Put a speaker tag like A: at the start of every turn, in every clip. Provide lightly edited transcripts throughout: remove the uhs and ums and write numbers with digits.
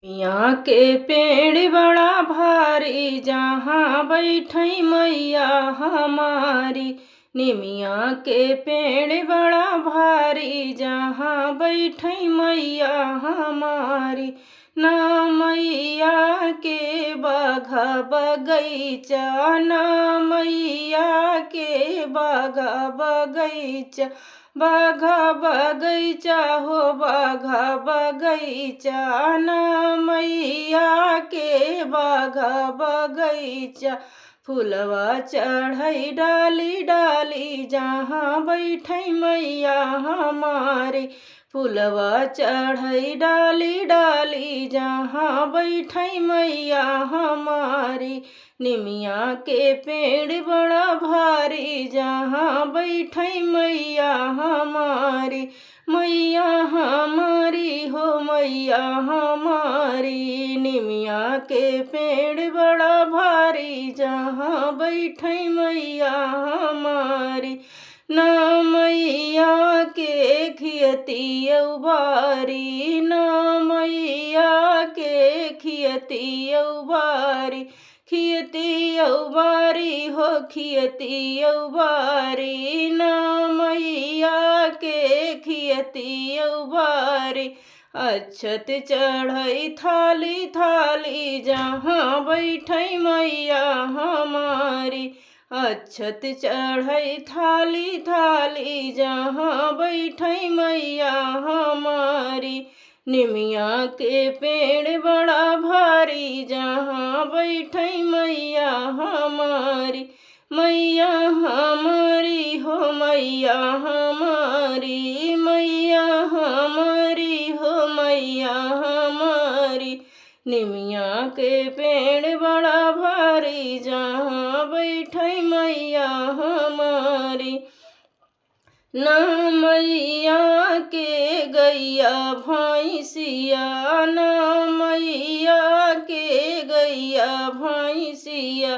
A: मियाँ के पेड़ बड़ा भारी जहाँ बैठी मैया हमारी। निमिया के पेड़ बड़ा भारी जहाँ बैठी मैया हमारी। ना मैया के बाघा बगैचा, ना मैया के बाघा बगैचा। बाघा बगैचा हो बाघा बगैचा, ना मैया के बाघा बगैचा। फुलवा चढ़ई डाली डाली जहाँ बैठई मैया हमारी। फुलवा चढ़ई डाली डाली जहाँ बैठई मैया हमारी। निमिया के पेड़ बड़ा भारी जहाँ बैठई मैया हमारी। मैया हमारी हो मैया हमारी। निमिया के पेड़ बड़ा भारी जहाँ बैठई मैया हमारी। ना मैया के खियती उबारी, ना मैया के खियती उबारी। खियती उबारी हो खियती उबारी, ना मैया के खियती उबारी। अक्षत चढ़ई थाली थाली जहाँ बैठई मैया हमारी। अक्षत चढ़ई थाली थाली जहाँ बैठई मैया हमारी। निमिया के पेड़ बड़ा भारी जहाँ बैठई मैया हमारी। मैया हमारी हो मैया हमारी। मैया हमारी हो मैया हमारी। निमिया के पेड़ बड़ा भारी जहाँ बैठई मैया हमारी। ना मैया के गैया भैंसिया, ना मैया के गैया भैंसिया।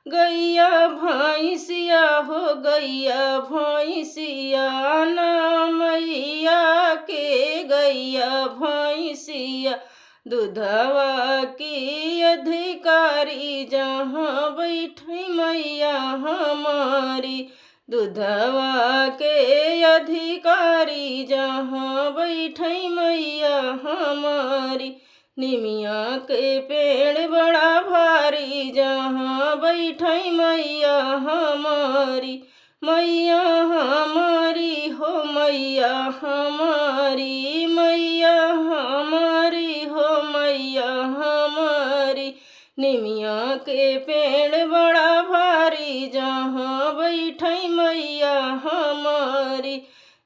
A: गैया भैंसिया हो गैया भैंसिया, ना मैया के गैया भैंसिया। दूधवा की अधिकारी जहाँ बैठी मैया हमारी। दूधवा के अधिकारी जहाँ बैठई मैया हमारी। निमिया के पेड़ बड़ा भारी जहाँ बैठई मैया हमारी। मैया हमारी हो मैया हमारी। मैया हमारी हो मैया हमारी। निमिया के पेड़ बड़ा भारी जहाँ बैठई मैया हमारी।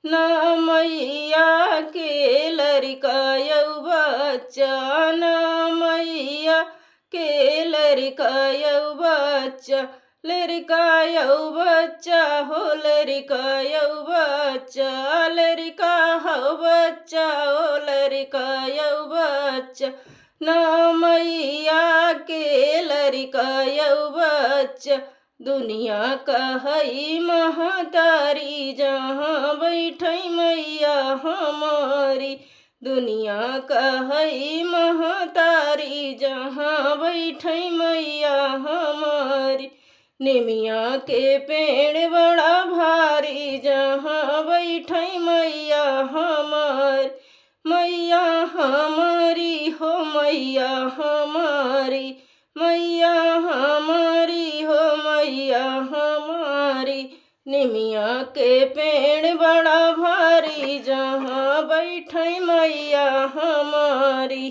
A: ना मैया के लड़का यौ बच्चा, ना मैया के लड़का यौ बच्चा। लड़का यौ बच्चा हो लड़का यौ बच्चा। लड़का हो बच्चा ओ लड़का यौ बच्चा। ना मैया के लड़का यौ बच्चा। दुनिया कहई महतारी जहाँ बैठई मैया हमारी। दुनिया कहई महतारी जहाँ बैठई मैया हमारी। निमिया के पेड़ बड़ा भारी जहाँ बैठई मैया हमारी। मैया हमारी हो मैया हमारी। मैया हमारी हो मैया हमारी। निमिया के पेड़ बड़ा भारी जहाँ बैठई मैया हमारी।